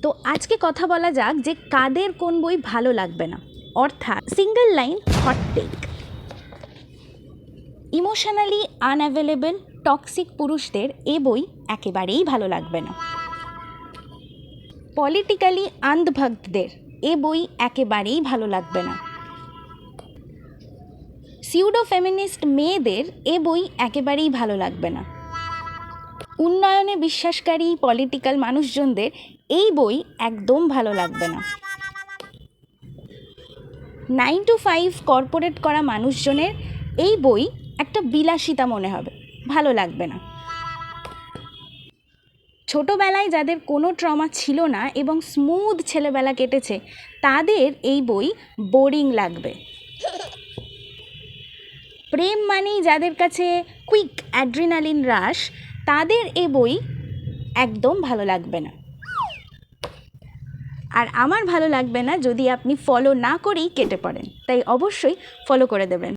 তো আজকে কথা বলা যাক যে কাদের কোন বই ভালো লাগবে না, অর্থাৎ single line hot take. Emotionally unavailable toxic পুরুষদের এ বই একেবারেই ভালো লাগবে না। পলিটিক্যালি আন্ধভক্তদের এ বই একেবারেই ভালো লাগবে না। সিউডো ফেমিনিস্ট মেয়েদের এ বই একেবারেই ভালো লাগবে না। উন্নয়নে বিশ্বাসকারী পলিটিক্যাল মানুষজনদের এই বই একদম ভালো লাগবে না। 9 to 5 কর্পোরেট করা মানুষজনের এই বই একটা বিলাসিতা মনে হবে, ভালো লাগবে না। ছোটোবেলায় যাদের কোনো ট্রমা ছিল না এবং স্মুথ ছেলেবেলা কেটেছে তাদের এই বই বোরিং লাগবে। প্রেম মানেই যাদের কাছে কুইক অ্যাড্রিনালিন রাশ, তাদের এ বই একদম ভালো লাগবে না। আর আমার ভালো লাগবে না যদি আপনি ফলো না করেই কেটে পড়েন, তাই অবশ্যই ফলো করে দেবেন।